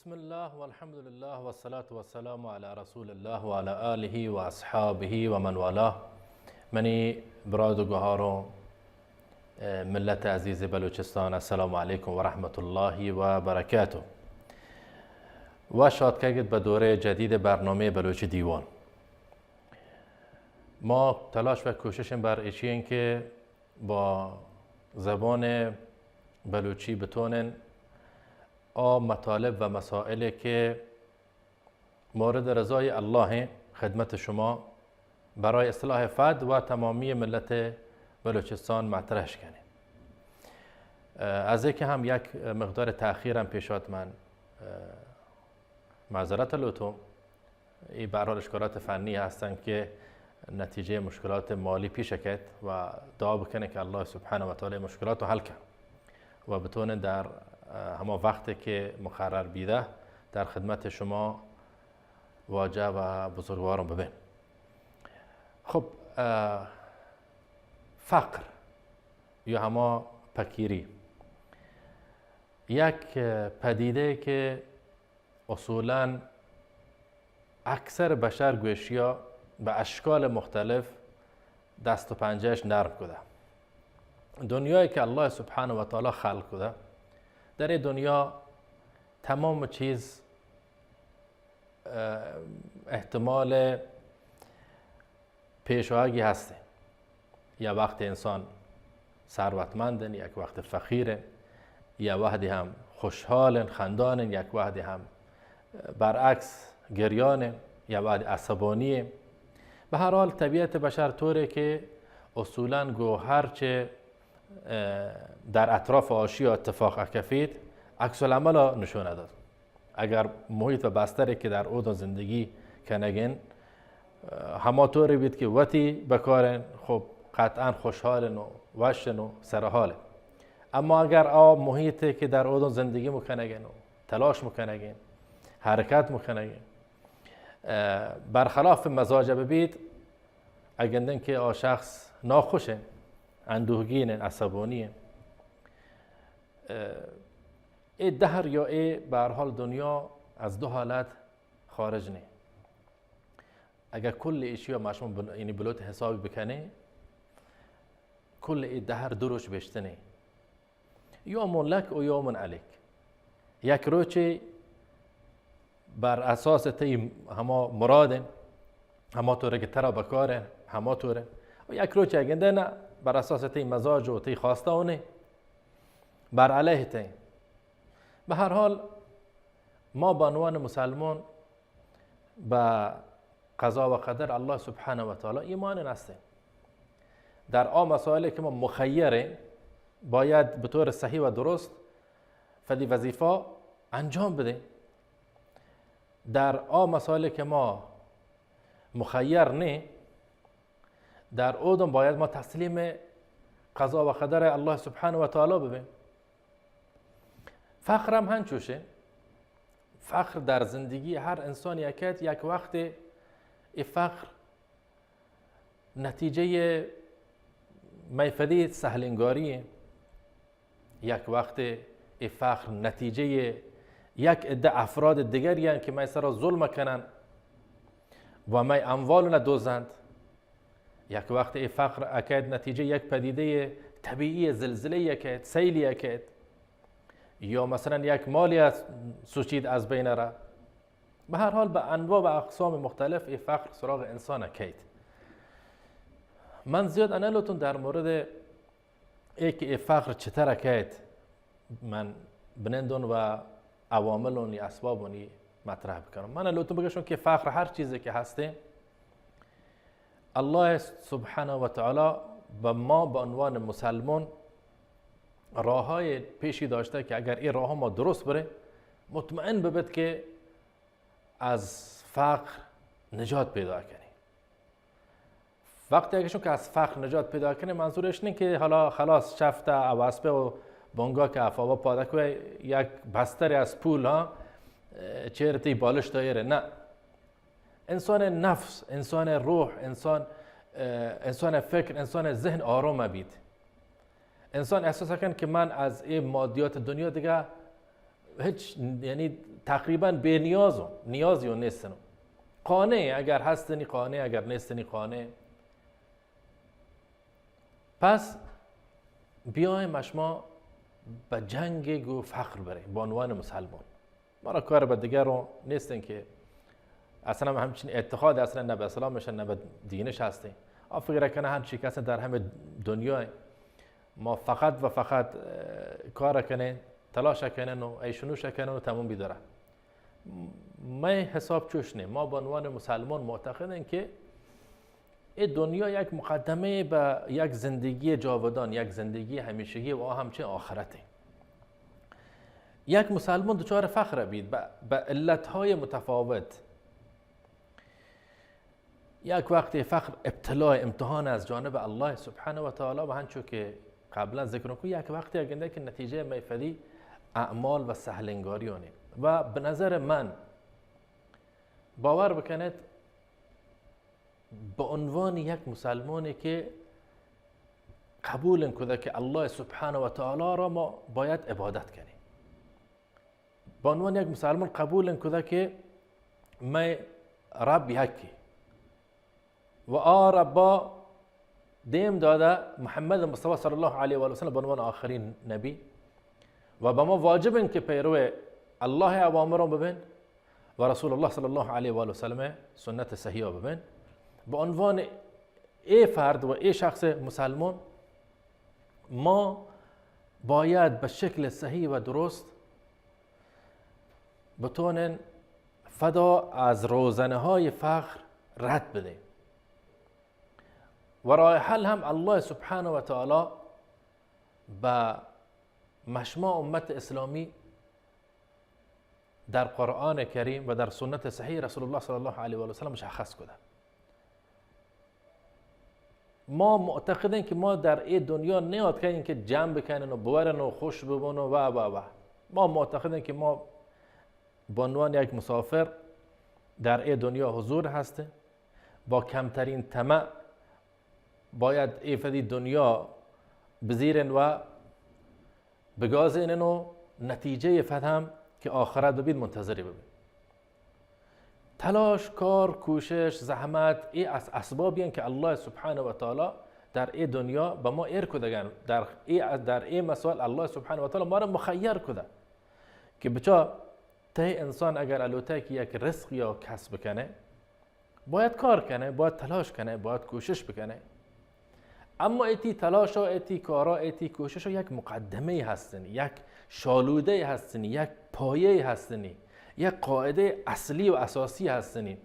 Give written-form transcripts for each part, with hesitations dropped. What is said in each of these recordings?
بسم الله والحمد لله والصلاة والسلام على رسول الله وعلى آله وأصحابه ومن والاه. منی برادرگوهارم ملت عزیز بلوچستان، السلام علیکم و رحمت الله و برکاته و شاد کردید به دوره جدید برنامه بلوچ دیوان. ما تلاش و کوششیم بر این که با زبان بلوچی بتونن مطالب و مسائلی که مورد رضای الله خدمت شما برای اصلاح فرد و تمامی ملت بلوچستان مطرحش کنیم. از اینکه هم یک مقدار تأخیرم پیش آمد، من معذرت لطفاً. این به هر حال اشکالات فنی هستند که نتیجه مشکلات مالی پیش کرد و دعا بکنه که الله سبحانه و تعالی مشکلات رو حل کنه و بتونه در همه وقتی که مقرر بیده در خدمت شما واجه و بزرگوارم ببین. خب، فقر یا همه فقیری یک پدیده که اصولاً اکثر بشر گوشیا به اشکال مختلف دست و پنجهش نرم کده. دنیایی که الله سبحانه و تعالی خلق کده، در این دنیا تمام چیز احتمال پیشواگی هسته. یا وقت انسان ثروتمندن، یک وقت فقیره، یا وقتی هم خوشحالن خندانن، یک وقتی هم برعکس گریانه، یا وقتی عصبانیه. به هر حال طبیعت بشر طوره که اصولاً گو هرچه در اطراف آشی و اتفاق اکفید عکس العمل نشونه داد. اگر محیط و بستری که در اون زندگی کنگن همه طوری بید که وقتی بکارن، خب قطعا خوشحالن و وشن و سرحاله. اما اگر محیطی که در اون زندگی مکنگن و تلاش مکنگن، حرکت مکنگن، برخلاف مزاج ببید، اگندن که شخص ناخوشه، اندوهگین، عصبانی، این دهر یا به هر حال دنیا از دو حالت خارج نه. اگر کل اشیا مشمول یعنی بلوت حسابی بکنه، کل این دهر دروش بشتنه، یوم لک و یوم علیک. یک روچی بر اساس تی همه مرادن، همه طوره که ترا بکاره، همه طوره، و یک روچی اگنده نه بر اساس تی مزاج و تی خواسته اونه بر علیه تی. به هر حال ما به عنوان مسلمان به قضا و قدر الله سبحانه و تعالی ایمان نستیم. در مسائلی که ما مخیره باید به طور صحیح و درست فدی وظیفه انجام بده. در مسائلی که ما مخیر نه، در اودم باید ما تسلیم قضا و قدر الله سبحانه و تعالی ببین. فقر هم هنچوشه. فقر در زندگی هر انسان یک وقت فقر نتیجه میفدی سهلنگاریه، یک وقت فقر نتیجه یک عده افراد دیگری هستند که می سر ظلم کنند و می اموال ندوزند. یک وقت فقر اکید نتیجه یک پدیده طبیعی، زلزله اکید، سیلی اکید، یا مثلا یک مالی سوچید از بین را. به هر حال به انواع و اقسام مختلف فقر سراغ انسان اکید. من زیاد انالتون در مورد که فقر چطور اکید من بنندون و عواملونی اسبابونی مطرح بکنم. من لطفاً بگم که فقر هر چیزی که هسته، الله سبحانه و تعالی به ما به عنوان مسلمان راههای پیشی داشته که اگر این راه ما درست بره، مطمئن ببید که از فقر نجات پیدا کنی. وقتی اگرشون که از فقر نجات پیدا کنی، منظورش نه که حالا خلاص شفته اواسپه و بانگا که افاوا پادکوی یک بستری از پول ها چهرتی بالش دایره. نه، انسان نفس، انسان روح، انسان فکر، انسان ذهن آرام بید. انسان احساس کن که من از این مادیات دنیا دیگه هیچ یعنی تقریبا به نیازی و نیستن. قانع اگر هستنی قانع، اگر نیستنی قانع. پس بیایم ما به جنگ و فخر بریم به عنوان مسلمان. ما را کار به دیگر رو نیستن که اصلا همچین اعتقاد اصلا نه به اسلامش نه به دینش هستیم. فکر کنه هر چی کسی در همه دنیا ما فقط و فقط کار کنه، تلاش کنن و ایشونوش کنن و تموم بیداره. ما حساب چوش نه. ما به عنوان مسلمان معتقدیم که این دنیا یک مقدمه به یک زندگی جاودان، یک زندگی همیشگی و همچنین آخرته. یک مسلمان دچار فخر بید به علتهای متفاوت. یک وقت فخر ابتلاء امتحان از جانب الله سبحانه و تعالی و هنچو که قبلا ذکر کنم یک وقتی اگه که نتیجه میفدی اعمال و سهلنگاریونه. و به نظر من باور بکنید به عنوان یک مسلمانی که قبول کنه که الله سبحانه و تعالی را ما باید عبادت کنیم، به عنوان یک مسلمان قبول کنه که ما رب یکی و رب دیم داده محمد مصطفی صلی الله علیه و آله و سلم به عنوان آخرین نبی و به ما واجبه که پیرو الله اوامر رو ببین و رسول الله صلی الله علیه و آله و سلم سنت صحیحه ببین. به عنوان ای فرد و ای شخص مسلمان ما باید به شکل صحیح و درست بتونن فدا از روزنه های فخر رد بدیم و راه حل هم الله سبحانه و تعالی به مشمع امت اسلامی در قرآن کریم و در سنت صحیح رسول الله صلی الله علیه و آله و سلم مشخص کرده. ما معتقدیم که ما در این دنیا نیاد کنیم که جمع بکنن و بورن و خوش ببون و ما معتقدیم که ما به عنوان یک مسافر در این دنیا حضور هسته، با کمترین طمع باید ایفدی دنیا بزیرن و بگازین و نتیجه فهم که آخرت ببید منتظری ببید. تلاش، کار، کوشش، زحمت ای از اسبابی که الله سبحانه و تعالی در این دنیا به ما ایر کدگن. در این مسائل الله سبحانه و تعالی ما را مخیر کده که بچا ته انسان اگر الوته که یک رزق یا کسب کنه باید کار کنه، باید تلاش کنه، باید کوشش بکنه. اما ایتی تلاش و ایتی کارا ایتی کوشش یک مقدمه هستنی، یک شالوده هستنی، یک پایه هستنی، یک قاعده اصلی و اساسی هستنی.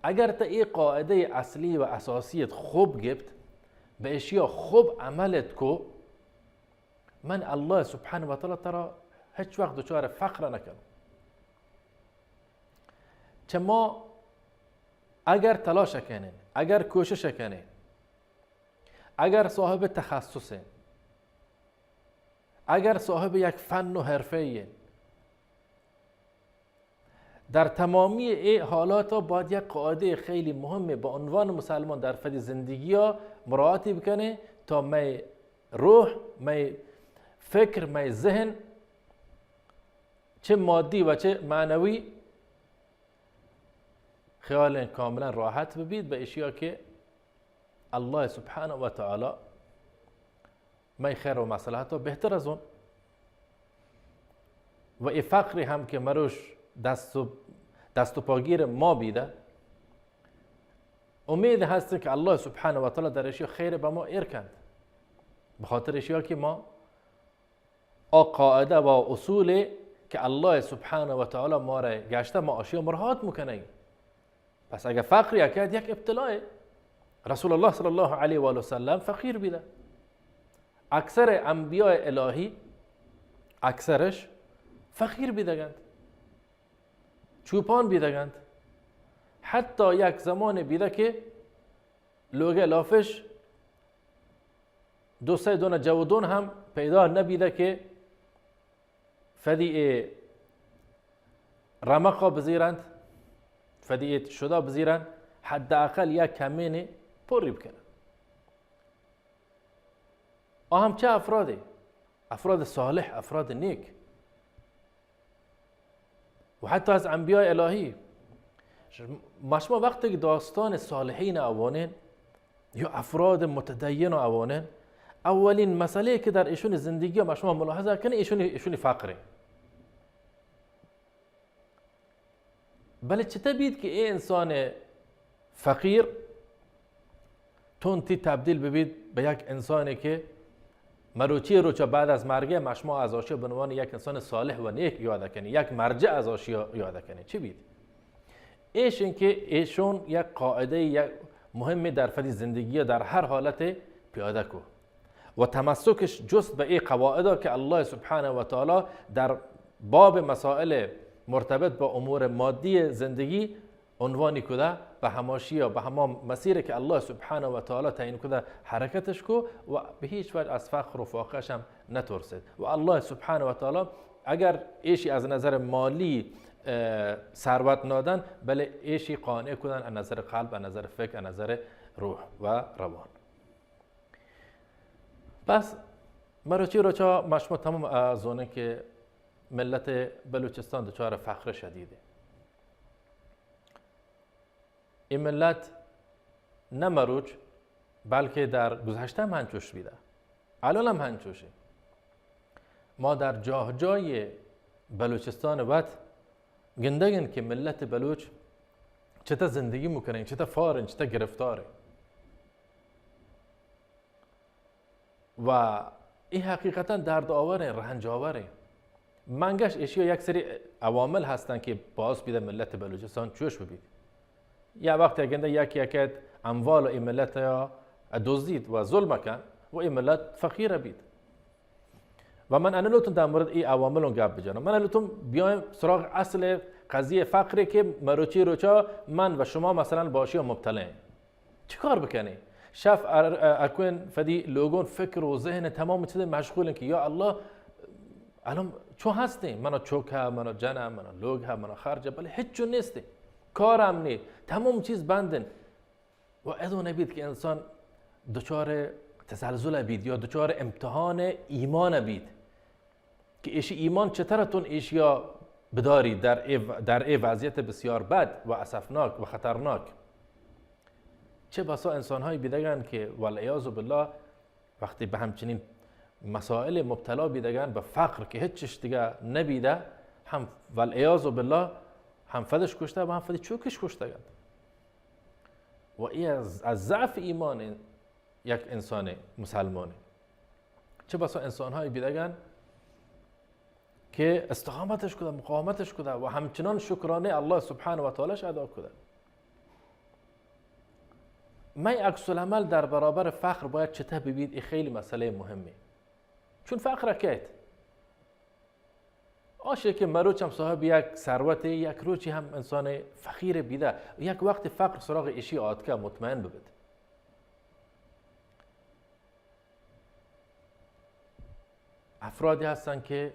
اگر تا این قاعده اصلی و اساسیت خوب گفت به اشیا خوب عملت کو، من الله سبحانه و تعالی ترا هیچ وقت دچار فقر نکنم. چه ما اگر تلاش کنین، اگر کوشش کنین، اگر صاحب تخصصه، اگر صاحب یک فن و حرفه، در تمامی این حالات باید یک قاعده خیلی مهمه به عنوان مسلمان در فد زندگی ها مراعاتی بکنه تا می روح، می فکر، می ذهن چه مادی و چه معنوی خیال کاملا راحت ببید به اشیا که الله سبحانه و تعالی می خیر و مصلحت و بهتر از اون. و این فقری هم که مروش دست و پاگیر ما بیده، امید هست که الله سبحانه و تعالی در اشیا خیر به ما ایر کند، به خاطر اشیا که ما قاعده و اصول که الله سبحانه و تعالی ما را گشته ما اشیا مراعات میکنه. پس اگر فقری اکد یک ابتلاء. رسول الله صلی الله علیه و آله و سلم فقیر بیده. اکثر انبیاء الهی اکثرش فقیر بیدگند، چوپان بیدگند. حتی یک زمان بیده که لوگه لافش دو سه دونه جودون هم پیدا نبیده که فدی رمقا بزیرند، فدی شدا بزیرند، حداقل یک کمین پری بکنن. هم چه افرادی؟ افراد صالح، افراد نیک. و حتی از انبیاء الهی. شما وقتی که داستان صالحین اوانین یا افراد متدین اوانین، اولین مسئله که در ایشون زندگی ما شما ملاحظه کنید ایشون فقره. بله چطور بید که این انسان فقیر تونتی تبدیل ببید به یک انسانی که روچا بعد از مرگ مشما از آشیا به عنوان یک انسان صالح و نیک یاد کنی، یک مرجع از آشیا یاد کنی. چی بید؟ ایش این که ایشون یک قاعده یک مهمی در فدی زندگی در هر حالت پیاده کو و تمسکش جست به این قواعد که الله سبحانه و تعالی در باب مسائل مرتبط با امور مادی زندگی عنوانی کده به هماشی و به همان مسیر که الله سبحانه و تعالی تعیین کده حرکتش کو و به هیچ وجه از فقر و فاقه‌اش هم نترسید. و الله سبحانه و تعالی اگر ایشی از نظر مالی ثروت نادن، بله ایشی قانع کدن از نظر قلب، از نظر فکر، از نظر روح و روان. پس روچا مشما تمام از اونه که ملت بلوچستان دچار فقر شدیده. این ملت نه مروچ بلکه در گذشته هم هنچوش بیده، الان هم هنچوشه. ما در جاه جای بلوچستان وقت گندگن که ملت بلوچ چطور زندگی میکنن، چطور فارن، چطور گرفتاره. و این حقیقتا درد آوره، رنج آوره. منگش اشیا یک سری عوامل هستن که باعث بیده ملت بلوچستان چوش ببید. یا وقتی گنده یکی اموال این ملت یا دزدید و ظلم کن و این ملت فقیر بید. و من انلوتون در مورد این عواملون گپ بجانم. من انلوتون بیایم سراغ اصل قضیه فقری که روچا من و شما مثلا باشی و مبتلا این. چی کار بکنی؟ شف اکوین فدی لوگون فکر و ذهن تمام چیز مشغولن که یا الله الان چون هستیم، منا چوک ها، منا جنم، منا لوگ ها، منا خرجه، بله هیچ چون نیستی، کارم نی، تمام چیز بندن. و ادو نبید که انسان دچار تزلزل بید یا دچار امتحان ایمان بید که ایش ایمان چطورتون ایشیا بداری در ای وضعیت بسیار بد و اسفناک و خطرناک. چه بسا انسان‌های بیدگن که والعیاذ بالله وقتی به همچنین مسائل مبتلا بیدگن به فقر که هیچش دیگه نبیده، هم والعیاذ بالله هم فدش کشته و هم فدی چوکش کشتگن. و این از ضعف ایمان یک انسان مسلمانه. چه بسا انسان‌های بیدگن که استقامتش کده، مقاومتش کده و همچنان شکرانه الله سبحانه و تعالیش ادا کده. ما عکس العمل در برابر فقر باید چطور ببینید؟ این خیلی مسئله مهمه. چون فقر کیت آشه که مروچ هم صاحب یک ثروت، یک روچی هم انسان فقیر بیده، یک وقت فقر سراغ ایشی آدکه مطمئن ببید. افرادی هستن که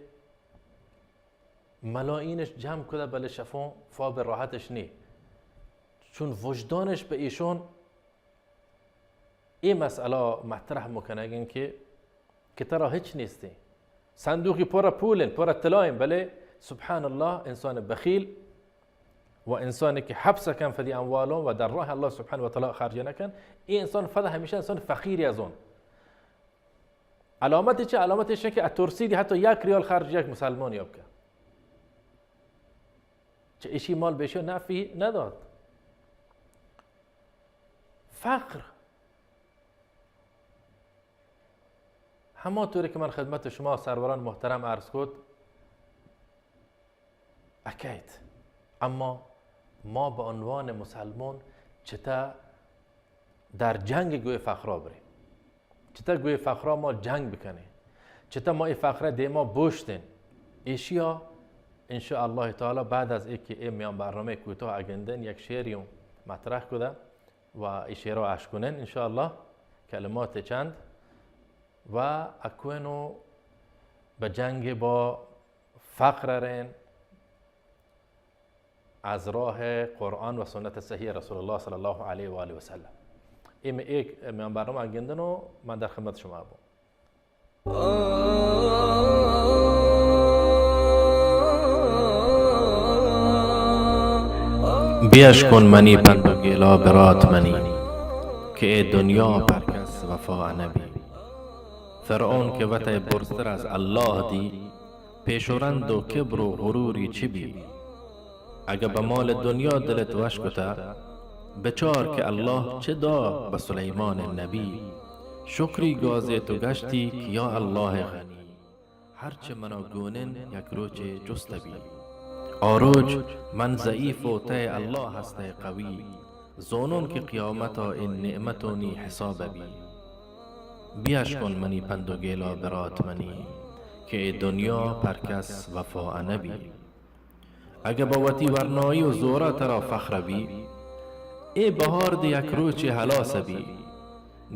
ملاینش جمع کده بله شفون فا به راحتش نی، چون وجدانش به ایشون این مسئله مطرح میکنه که ترا هیچ نیستی، صندوقی پر پولن، پر طلاین، بله سبحان الله انسان بخیل و انسانی که حبس کن فدی اموالون و در راه الله سبحانه و تعالی خرج نکن، این انسان فدا همیشه انسان فقیری از اون. علامتی چه؟ علامتش که اترسیدی حتی یک ریال خرج یک مسلمان یاب کرد. چه ایشی مال بهش نفعی نداد. فقر همانطوری که من خدمت شما سروران محترم عرض کد اکید، اما ما به عنوان مسلمان چطور در جنگ گوی فقرا بریم، چطور گوی فقرا ما جنگ بکنیم، چطور ما این فقره دیما بوشتین. ایشیا انشاءالله تعالی بعد از اینکه این میان برنامه کوتاه اگندن یک شعری مطرح کده و این شعر رو عشق کنن انشاءالله کلمات چند و اکوینو به جنگ با فقر رین از راه قرآن و سنت صحیح رسول الله صلی الله علیه و آله و سلم. این یک میان برنامه اگندن و من در خدمت شما بودم. بیش کن منی پند و گیلا برات منی، که ای دنیا پر کس وفا نبی. فرعون که وطه برستر از الله دی، پیشورند و کبر و غروری چی بی. اگه به مال دنیا دلت وش کتا، بچار که الله چه دا به سلیمان نبی. شکری گازه تو گشتی که یا الله غنی، هرچه منا گونن یک روچ جست بی. آروج من ضعیف و ته الله هسته قوی، زونون که قیامتا این نعمتونی حساب بی. بیش کن منی پند و گیلا برات منی، که ای دنیا پر کس وفا نبی. اگه با وطی ورنایی و زورا ترا فخر بی، ای بهار دی یک روچ حلاس بی.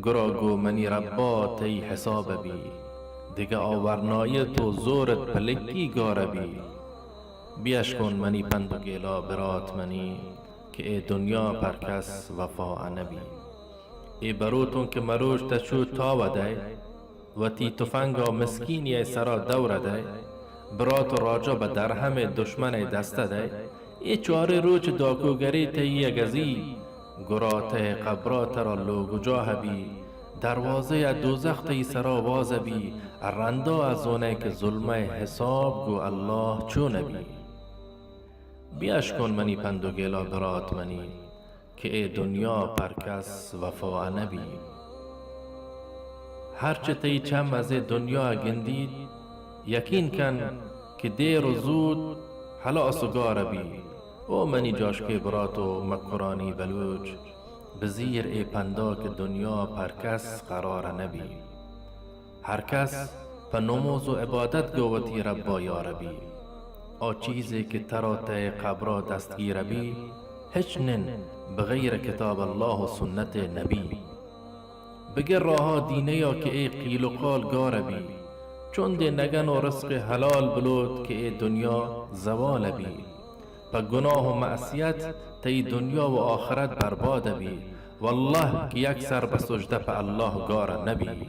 گراگو منی ربا تی حساب بی، دیگه آورنایی تو زورت پلکی گاره بی. بیش کن منی پند و گیلا برات منی، که ای دنیا پر کس وفا نبی. ای بروتون که مروش تشو تاو ده، و تی تفنگا مسکینی سرا دور ده. برات و راجا به درهم دشمن دسته ده. ای چاره روچ داکوگری تی گزی، گرات قبرات را لوگ جاه بی. دروازه دوزخ تی سرا باز بی، رندا از اونه که ظلم حساب گو الله چون بی. بیش کن منی پند و گیلا برات منی، که ای دنیا پر کس وفا نبی. هرچه تی چم از دنیا گندید، یقین کن که دیر و زود حلاس و گار بی. او منی جاش که برات و مکرانی بلوچ، بزیر ای پندا که دنیا پر کس قرار نبی. هر کس په نماز و عبادت گوتی ربا یا ربی. آ چیزی که ترا ته قبرا دستگیر بی، هیچ نن بغیر کتاب الله و سنت نبی. بگر راها دینه یا که ای قیل و قال گار بی، چون ده نگن و رزق حلال بلود که ای دنیا زوال بی. پا گناه و معصیت تی دنیا و آخرت برباد بی، والله که یک سر بسجده پا الله گار نبی.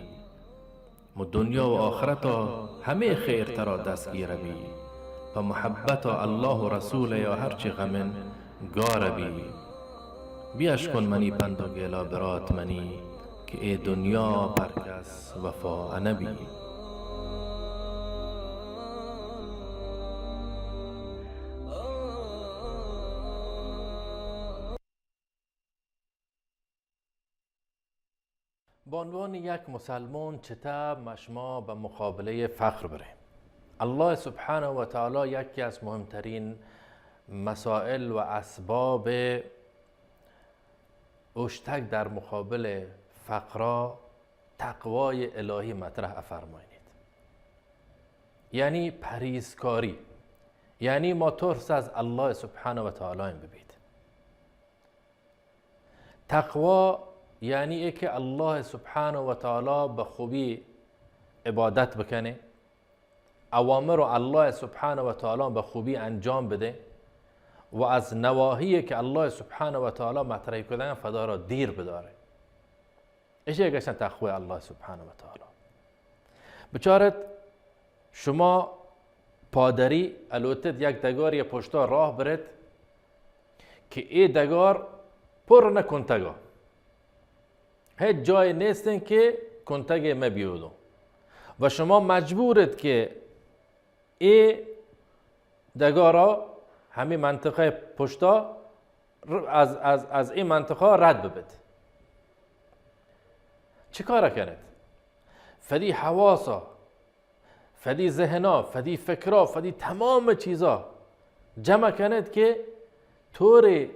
مو دنیا و آخرتا همه خیر ترا دستگیر بی، پا محبت الله و رسول یا هرچی غمن گار بی. بیش کن منی پند و گیلا برات منی، که ای دنیا پر کس وفا نبی. به عنوان یک مسلمان چطور مشما به مقابله فقر بره؟ الله سبحانه و تعالی یکی از مهمترین مسائل و اسباب اشتک در مقابل فقر تقوای الهی مطرح فرمایید. یعنی پرهیزکاری، یعنی ما ترس از الله سبحانه و تعالی ببید. تقوا یعنی ای که الله سبحانه و تعالی به خوبی عبادت بکنه، اوامر رو الله سبحانه و تعالی به خوبی انجام بده و از نواهی که الله سبحانه و تعالی مطرح کردن فدا را دیر بداره. ایش یکیشن تقوی الله سبحانه و تعالی. بچارت شما پادری الوتت یک دگاری پشتا راه برد که ای دگار پر نکنتگا، هیچ جای نیستن که کنتگ مبیودو و شما مجبورت که ای دگارا همین منطقه پشتا از این منطقه رد ببید. چه کار کرد؟ فدی حواسا، فدی ذهنا، فدی فکرا، فدی تمام چیزا جمع کند که طور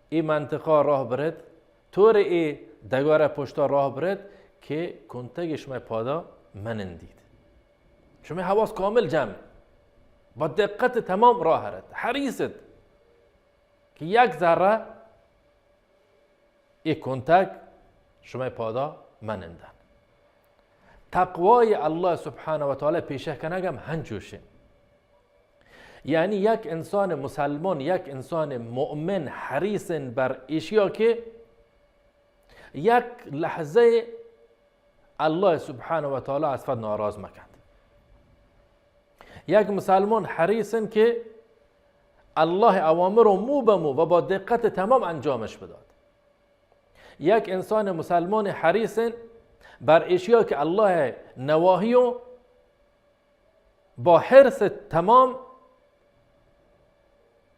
این منطقه راه برد، طور این دگار پشتا راه برد که کنتگش ما پادا منندید. شما حواس کامل جمع با دقت تمام راه هرد، حریصت که یک ذره این کنتگ شما پادا منندن. تقوای الله سبحانه و تعالی پیشه کنگم هنجوشه. یعنی یک انسان مسلمان، یک انسان مؤمن حریص بر اشیا که یک لحظه الله سبحانه و تعالی از فد ناراض مکند. یک مسلمان حریص که الله اوامر رو مو به مو و با دقت تمام انجامش بداد. یک انسان مسلمان حریص بر اشیاء که الله نواهی و با حرص تمام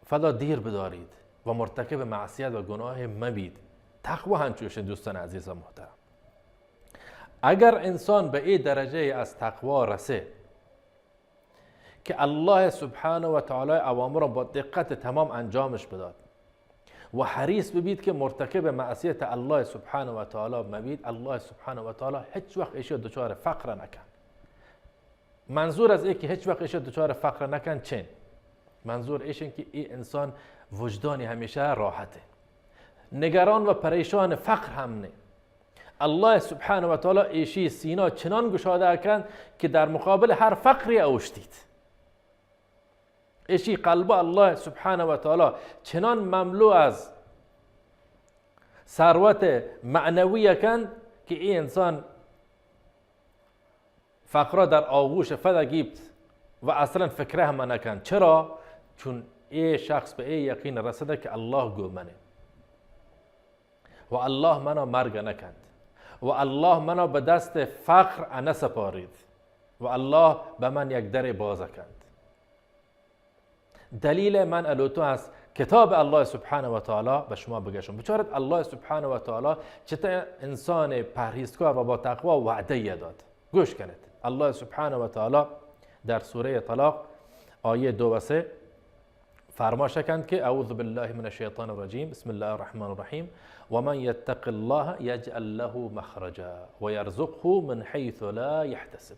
فلا دیر بدارید و مرتکب معصیت و گناه مبید. تقوا همچوش دوستان عزیز و محترم. اگر انسان به این درجه از تقوا رسه که الله سبحانه و تعالی اوامر را با دقت تمام انجامش بداد و حریص ببید که مرتکب معصیت الله سبحانه و تعالی مبید، الله سبحانه و تعالی هیچ وقت ایشو دچار فقر نکن. منظور از این که هیچ وقت ایشو دچار فقر نکن چین؟ منظور ایشن که این انسان وجدانی همیشه راحته، نگران و پریشان فقر هم نه. الله سبحانه و تعالی ایشی سینا چنان گشاده کن که در مقابل هر فقری اوشتید. ایشی قلب الله سبحانه و تعالی چنان مملو از ثروت معنوی کن که این انسان فقرا در آغوش فدا گیبت و اصلا فکره هم نکن. چرا؟ چون این شخص به این یقین رسیده که الله گو منه و الله منو مرگ نکند و الله منو به دست فقر نسپارید و الله به من یک در باز کند. دلیل من الوتو است کتاب الله سبحانه و تعالی به شما بگشم. بچارت الله سبحانه و تعالی چطور انسان پرهیزکار و با تقوا وعده داد. گوش کنید. الله سبحانه و تعالی در سوره طلاق آیه 2 و 3 فرماش کند که اعوذ بالله من الشیطان الرجیم بسم الله الرحمن الرحیم و من یتق الله یجعل له مخرجا و یرزقه من حیث لا یحتسب.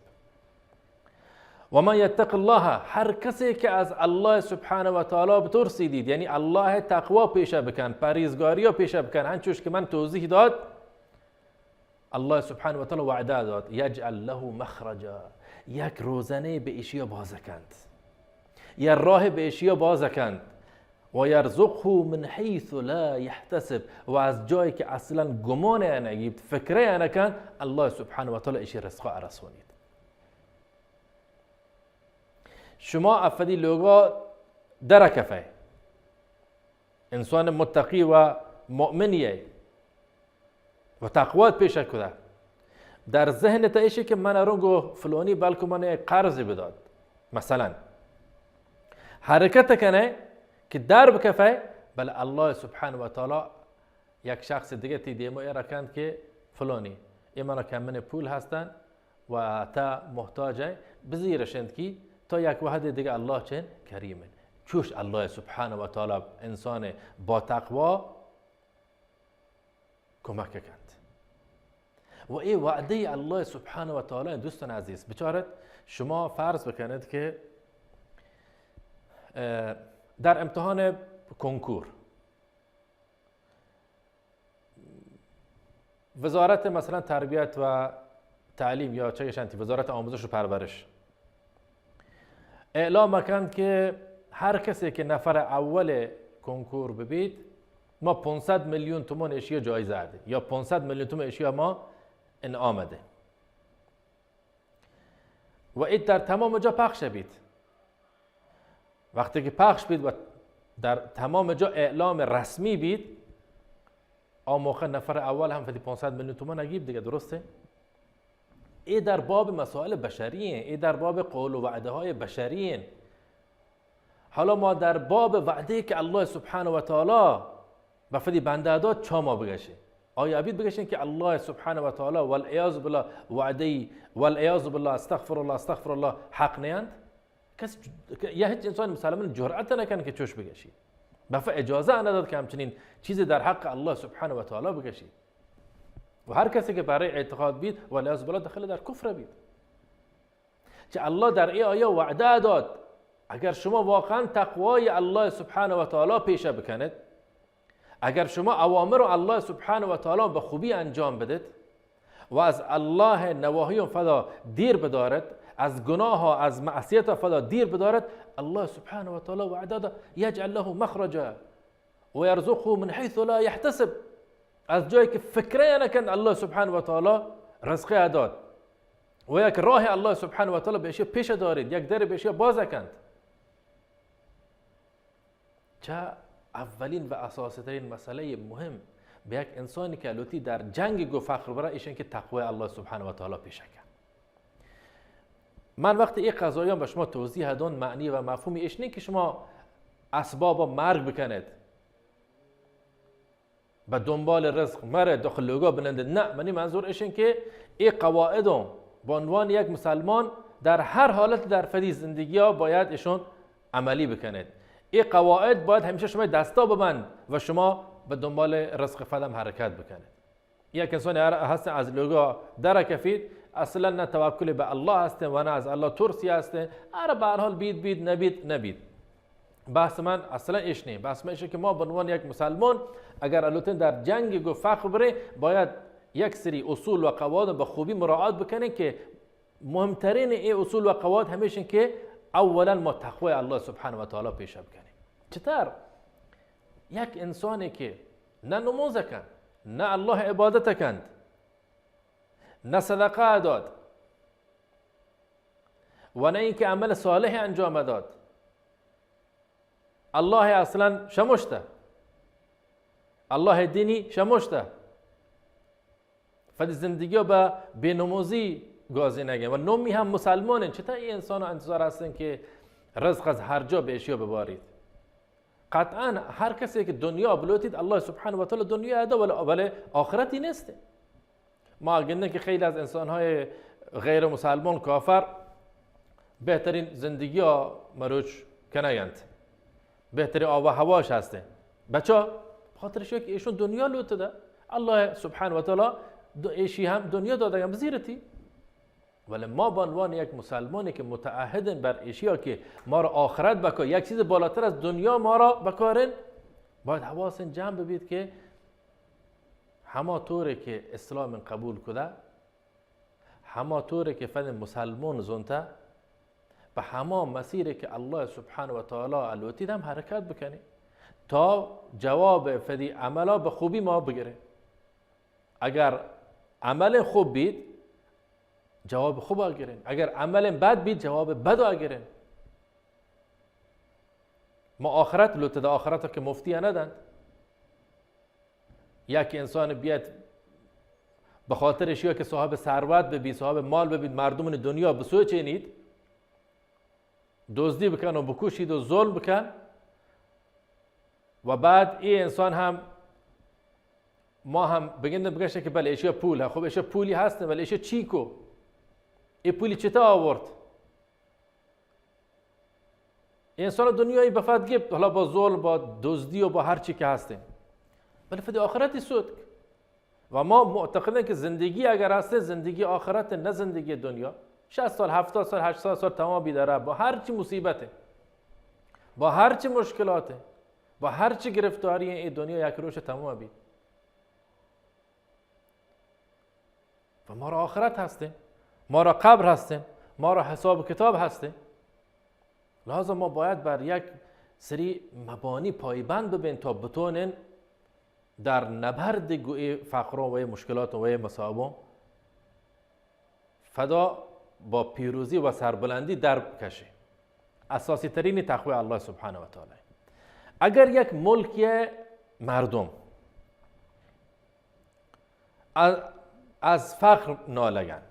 و من یتق الله، هر کسی که از الله سبحانه و تعالی بترسیدید، یعنی الله تقوا پیشه بکن، پرهیزگاری پیشه بکن، هنچوش که من توضیح داد، الله سبحانه و تعالی وعده داد یجعل له مخرجا، یک روزنه به اشیا باز کند، یا راه به اشیا باز کند، و یرزقه من حیث لا یحتسب، و از جایی که اصلا گمان نگیبت، فکره نکن، الله سبحانه و تعالی اشی رزق رسونید. شما افدی لوگا درکفه انسان متقی و مؤمنیه و تقوات پیشه کده، در ذهن تا ایشه که من ارونگو فلانی بلکه من قرضی بداد، مثلا حرکت کنه که در بکفه، بل الله سبحانه و تعالی یک شخص دیگه تی دیمو ایرکند که فلانی ایمانا کمن پول هستن و تا محتاجه بزیرشند کی تا یک وحد دیگه الله چن کریمه. چوش الله سبحانه و تعالی انسان با تقوا کمک کند و این وعده الله سبحانه و تعالی. دوستان عزیز بچارت شما فرض بکنید که در امتحان کنکور وزارت مثلا تربیت و تعلیم یا چه شنتی وزارت آموزش و پرورش اعلام کند که هر کسی که نفر اول کنکور ببید ما 500 میلیون تومان اشیا جایزه ده یا 500 میلیون تومان اشیا ما انعام ده و این در تمام جا پخش بید. وقتی که پخش بید و در تمام جا اعلام رسمی بید، آن موقع نفر اول هم فدی 500 میلیون تومان نگیب دیگه، درسته؟ ای در باب مسائل بشریه، ای در باب قول و وعده های بشریه. حالا ما در باب وعده که الله سبحانه و تعالی به فدی بنده داد چا ما بگشه؟ آیا ابید بگشین که الله سبحانه و تعالی والعیاذ بالله وعده والعیاذ بالله استغفر الله حق نیند؟ کس یا هیچ انسان مسلمان جرأت نکنه که چوش بگشی. بفا اجازه نداد که همچنین چیزی در حق الله سبحانه و تعالی بگشی. و هر کسی که برای اعتقاد بید والعیاذ بالله داخل در کفر بید. که الله در این آیه وعده داد اگر شما واقعا تقوای الله سبحانه و تعالی پیشه بکنید، اگر شما اوامر الله سبحانه و تعالی به خوبی انجام بدید و از الله نواهی فدا دیر بدارد، از گناه ها از معصیت فدا دیر بدارد، الله سبحانه و تعالی وعده داد یجعل له مخرجا و یرزقه من حیث لا یحتسب، از جایی که فکره نکند الله سبحانه و تعالی رزق داد و یک راه الله سبحانه و تعالی بهش پیش دارید، یک در بهش باز کند. چه اولین و اساسی ترین مسئله مهم به یک انسانی که الوتی در جنگ گو فخر برای ایشون که تقوی الله سبحانه و تعالی پیشه کرد. من وقتی این قضایان به شما توضیح دادم معنی و مفهوم ایش نه که شما اسباب مرگ بکنید به دنبال رزق مره داخل لوگا بنندید، نه، منی منظور ایشون که این قواعد به عنوان یک مسلمان در هر حالت در فدی زندگی ها باید ایشون عملی بکنید. این قواعد باید همیشه شما دستا ببند و شما به دنبال رزق فدم حرکت بکنید. یک انسانی هست از لوگا درکفید اصلا نه توکل به الله هست و نه از الله ترسی هست، اره به هر حال بید نبید. بحث من اصلا ایش نه، بحث من ایشه که ما به عنوان یک مسلمان اگر البته در جنگ گو فخر بره باید یک سری اصول و قواعد به خوبی مراعات بکنیم که مهمترین این اصول و قواعد همیشه که اولا ما تقوی الله سبحانه و تعالی پیشه بکنیم. چطور یک انسانی که نه نماز کند، نه الله عبادت کند، نه صدقه داد و نه اینکه عمل صالح انجام داد، الله اصلا شمشته، الله دینی شمشته، فدی زندگی با بینمازی گازی نگه و نومی هم مسلمانن. چطور این انسان انتظار هستن که رزق از هر جا به اشیا ببارید؟ قطعا هر کسی که دنیا بلوتید الله سبحانه و تعالی دنیا ادا ولی آخرتی نیست. ما گنده که خیلی از انسانهای غیر مسلمان کافر بهترین زندگی ها مروچ کنایند، بهترین آب و هواش هسته. بچه خاطرش که ایشون دنیا لوتده، الله سبحانه و تعالی ایشی هم دنیا داده هم بزیرتی. ولی ما به عنوان یک مسلمانی که متعهدن بر ایشیا که ما را آخرت بکار، یک چیز بالاتر از دنیا ما را بکارن، باید حواسن جمع ببید که همه طوری که اسلام قبول کده، همه طوری که فن مسلمان زنده، به همه مسیری که الله سبحانه و تعالی الوتید هم حرکت بکنی تا جواب فدی عملا به خوبی ما بگیره. اگر عمل خوب بید جواب خوب آگیرین، اگر عمل بد بید جواب بد آگیرین. ما آخرت لوتده، آخرت که مفتی ندند. یک انسان بیاد به خاطرش یا که صاحب ثروت ببید، صاحب مال ببید، مردم دنیا بسوی چینید، دزدی بکن و بکوشید و ظلم بکن و بعد این انسان هم ما هم بگشه که بله ایشیا پول ها، خب ایشیا پولی هستن ولی ایشیا چی کو؟ این پولی چطور آورد؟ انسان دنیایی بفت گفت حالا با ظلم، با دزدی و با هر چی که هستیم، ولی فدی آخرتی سود. و ما معتقدیم که زندگی اگر هسته زندگی آخرت، نه زندگی دنیا. 60 سال 70 سال 80 سال تمام بیداره با هر چی مصیبته، با هر چی مشکلاته، با هر چی گرفتاری این دنیا یک روز تمام بید. و ما را آخرت هسته، ما را قبر هسته، ما را حساب کتاب هسته. لازم ما باید بر یک سری مبانی پایبند ببین تا بتونن در نبرد گوی فقر و مشکلات و مصائب فدا با پیروزی و سربلندی در کشه. اساسی ترین تقوی الله سبحانه و تعالی. اگر یک ملک مردم از فقر نالگن،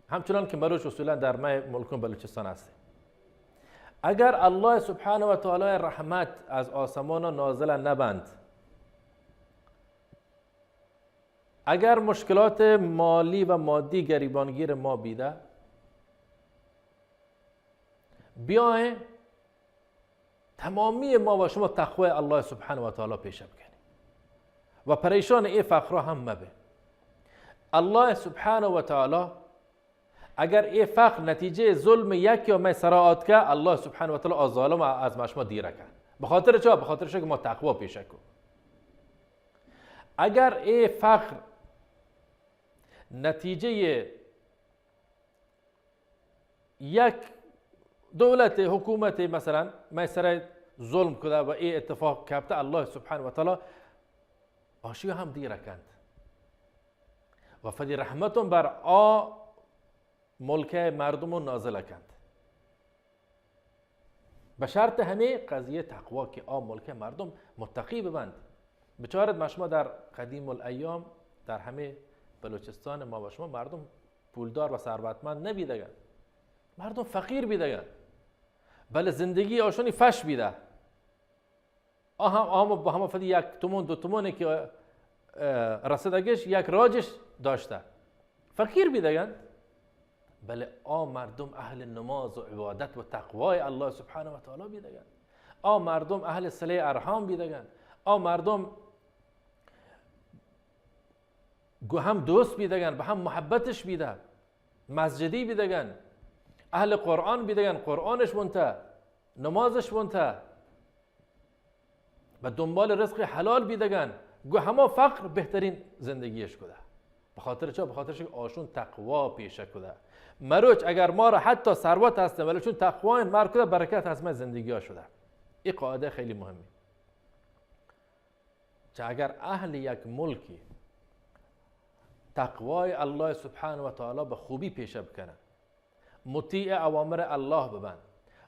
همچنان که مروش اصولا در ملکون بلوچستان هست، اگر الله سبحانه و تعالی رحمت از آسمان نازل نبند، اگر مشکلات مالی و مادی گریبانگیر ما بیده، بیاین تمامی ما و شما تقوی الله سبحانه و تعالی پیشه بکنیم و پریشان این فقر هم مبه. الله سبحانه و تعالی اگر این فقر نتیجه ظلم یک یا من سراعات که، الله سبحانه و تعالی از ظالم از مشما دیره کرد. به خاطر چه؟ به خاطر که ما تقوا پیشه کنیم. اگر این فقر نتیجه یک دولت حکومت مثلا میسر ظلم کده و این اتفاق کبته، الله سبحانه و تعالی آشی هم دیره کند و فدی رحمتون بر ملک مردم نازل کند. به شرط همه قضیه تقوا که ملک مردم متقی ببند. بچارت ما شما در قدیم الایام در همه بلوچستان ما و شما مردم پولدار و ثروتمند نبیدگن، مردم فقیر بیدگن، بله زندگی آشونی فش بیده، با همه فدی یک تومون دو تومونی که رسیدگیش یک راجش داشته، فقیر بیدگن. بله مردم اهل نماز و عبادت و تقوای الله سبحانه و تعالی بیدگن، مردم اهل صله ارحام بیدگن، مردم هم دوست بیدگن، به هم محبتش بیده، مسجدی بیدگن، اهل قرآن بیدگن، قرآنش منته، نمازش منته، و دنبال رزق حلال بیدگن، همه فقر بهترین زندگیش کده. به خاطر چه؟ به خاطر که آشون تقوا پیشه کده. مروچ اگر ما را حتی ثروت هستیم ولی چون تقوا مر کده برکت از ما زندگی ها شده. این قاعده خیلی مهمه. چه اگر اهل یک ملکی تقوای الله سبحانه و تعالی به خوبی پیشه بکنن، مطیع اوامر الله ببند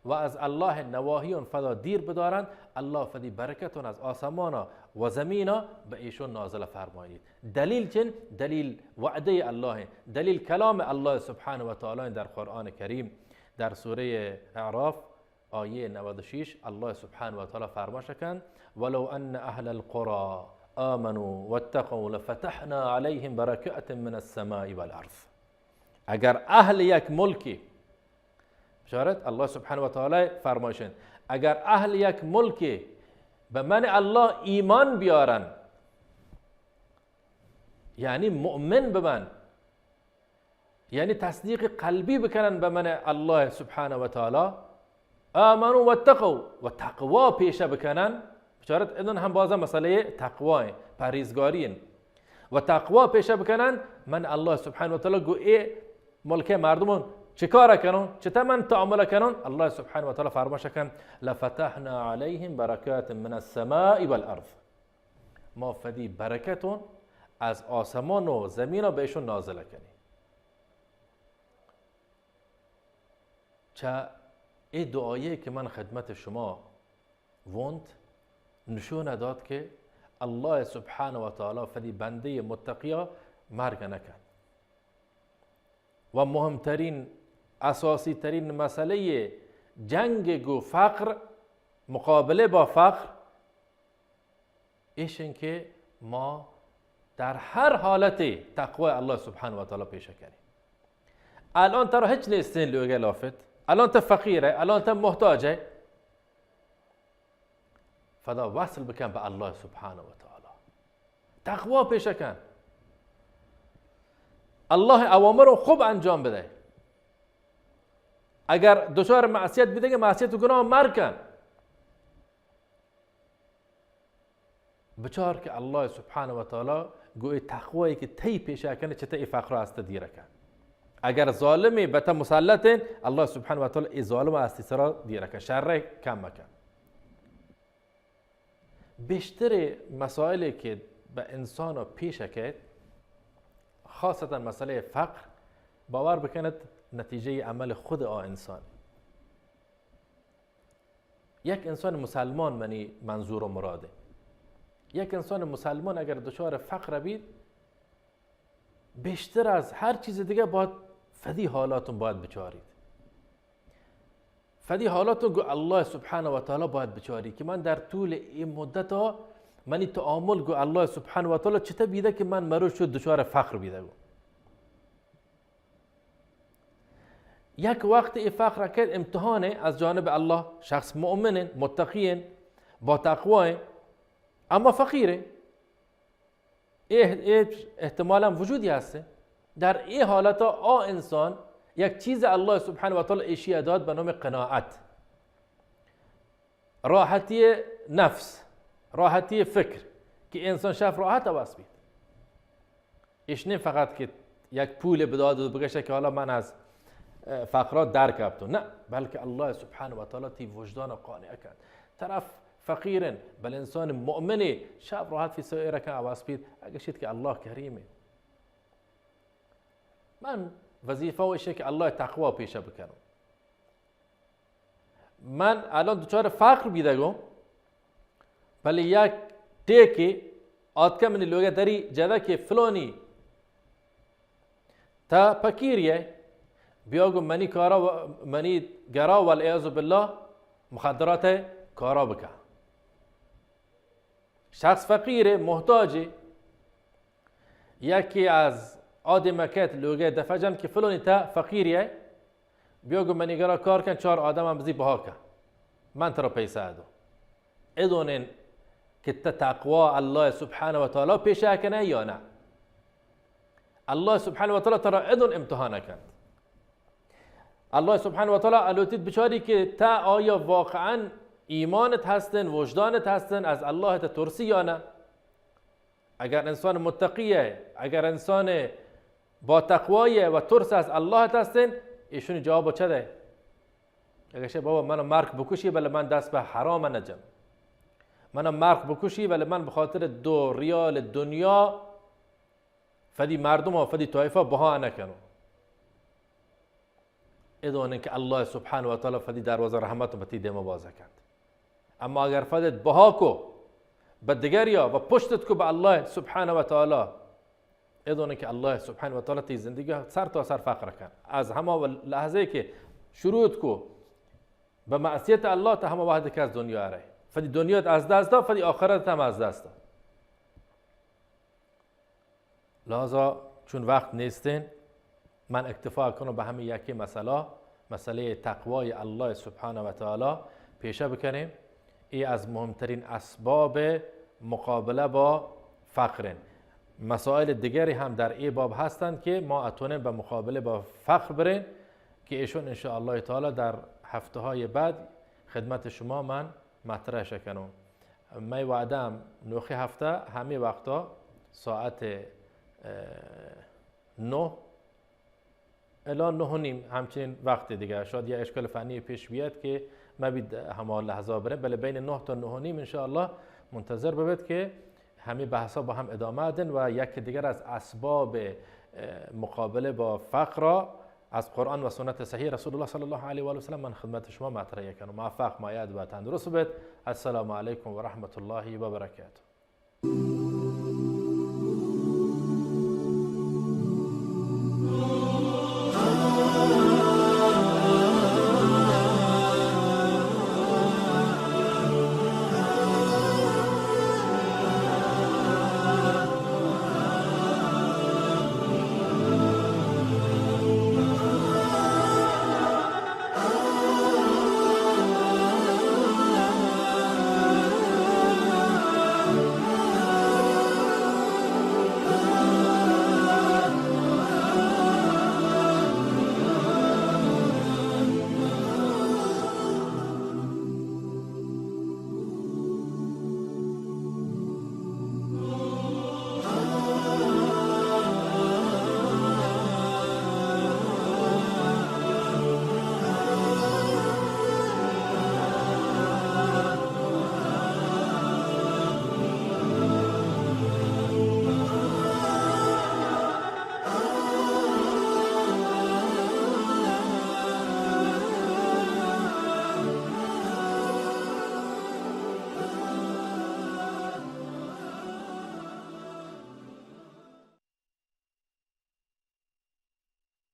و از الله نواهی فدا دیر بدارند، الله فدی برکتون از آسمانا و زمینا به ایشون نازل فرمایید. دلیل چن؟ دلیل وعده الله، دلیل کلام الله سبحانه و تعالی در قرآن کریم. در سوره اعراف آیه 96 الله سبحانه و تعالی فرماش کن ولو ان اهل القرى آمنوا واتقوا لفتحنا عليهم برکات من السماء والارض. اگر اهل یک ملکی، بشارت الله سبحانه و تعالی فرمایشن، اگر اهل یک ملکی به من الله ایمان بیارن، یعنی مؤمن بمن، یعنی تصدیق قلبی بکنن به من الله سبحانه و تعالی، آمنوا واتقوا و تقوا پیشه بکنن، بشارت ایدن هم بازم مسئله تقوا پرهیزگاری و تقوا پیشه بکنن، من الله سبحانه و تعالی گو ای ملک مردمون چیکار کنن؟ چطور من تعامل کنن؟ الله سبحانه و تعالی فرماشه کن لفتحنا علیهم برکات من السماء والارض. ما فدی برکتون از آسمان و زمین بهشون نازل کنی. چه این دعایی که من خدمت شما وند نشون داد که الله سبحانه و تعالی فدی بنده متقیا مرگ نکن. و مهمترین اساسی ترین مسئله جنگ و فقر، مقابله با فقر، ایشن که ما در هر حالت تقوی الله سبحانه و تعالی پیشه کنیم. الان ترا هیچ نیستین لوگه لافت، الان تا فقیره، الان تا محتاجه، فدا وصل بکن به الله سبحانه و تعالی، تقوا پیشه کن، الله اوامر رو خوب انجام بده. اگر دچار معصیت بیده، معصیت و گناه مرگ کن، بچار که الله سبحانه و تعالی گوی تقوایی که تی پیشه کنه چطور ای فقر است دیره کن. اگر ظالمی به تا مسلطین، الله سبحانه و تعالی ای ظالم است سرا دیره کن، شر کم مکن. بیشتر مسائلی که به انسان پیشه کرد، خاصتا مسئله فقر، باور بکند نتیجه عمل خود انسان. یک انسان مسلمان منی منظور و مراده، یک انسان مسلمان اگر دچار فقر بید، بیشتر از هر چیز دیگه باید فدی حالاتون باید بچارید. فدی حالاتون گو الله سبحانه و تعالی باید بچاری که من در طول این مدت ها منی تعامل گو الله سبحانه و تعالی چطور بیده که من مروش شد دچار فقر بیده گو. یک وقت ای فقر کرد امتحانه از جانب الله، شخص مؤمن متقی با تقوی اما فقیره، احتمالا وجودی هسته. در این حالت انسان یک چیز الله سبحانه و تعالی ایشی داد به نام قناعت، راحتی نفس، راحتی فکر، که انسان شف راحت واس بید. ایش نه فقط که یک پول بداد و بگشه که حالا من از فقرات درک کردم، نه، بلکه الله سبحانه و تعالی تی وجدان قانع کرد. طرف فقیرن بل انسان مؤمنی شب راحت فی سائره که عواز بید، اگه شید که الله کریمه. من وظیفه وشه که الله تقوا پیشه بکنم. من الان دچار فقر بیدگم ولی یک تیکی آدکه من لوگه داری جده که فلانی تا پکیریه بیاگو منی کارا منی گرا والعیاذ بالله مخدرات کارا بکن. شخص فقیره محتاجه یکی از آدمکت لوگه دفجن که فلانی تا فقیریه بیاگو منی گرا کار کن 4 آدم هم بزی بها کن من ترا پیسه ادو ادونین که تقوی الله سبحانه و تعالی پیشه کنه یا نه. الله سبحانه و تعالی ترا ادون امتحانه کند. الله سبحانه و تعالی الوتید بچاری که تا آیا واقعا ایمانت هستن وجدانت هستن از الله ترسی یا نه. اگر انسان متقیه اگر انسان با تقوایه و ترس از الله هستن ایشون جواب چه ده؟ اگر شه بابا منو مرگ بکشی ولی من دست به حرام نجم، منو مرگ بکشی ولی من به خاطر 2 ریال دنیا فدی مردم و فدی طایفه بها نکنم. ادونه که الله سبحانه و تعالی فدی دروازه رحمت و بتی دم باز کند. اما اگر فدت بها کو به دیگریا و پشتت کو به الله سبحانه و تعالی ادونه که الله سبحانه و تعالی تی زندگی سر تا سر فقر کن. از همه لحظه که شروع کو به معصیت الله تا همه وحده که از دنیا اره فدی دنیات از دست داد فدی آخرت هم از دست داد. لذا چون وقت نیستین من اکتفا کنم به همین یکی مسئله تقوای الله سبحانه و تعالی پیشه بکنیم. ای از مهمترین اسباب مقابله با فقرن. مسائل دیگری هم در ای باب هستند که ما اتونیم به مقابله با فقر بریم که ایشون ان شاء الله تعالی در هفته های بعد خدمت شما من مطرح کنم. من وعدم نوخی هفته همه وقتا ساعت 9 الی 9:30 همچنین وقت دیگه شاید یه اشکال فنی پیش بیاد که ما بید همه لحظه بریم بله بین 9 تا 9:30 ان شاء الله منتظر ببید که همه بحثا با هم ادامه دن و یک دیگر از اسباب مقابله با فقر از قرآن و سنت صحیح رسول الله صلی الله علیه و آله و سلم من خدمت شما مطرح کنم. موفق مایید و تندرست بید. السلام علیکم و رحمت الله و برکاته.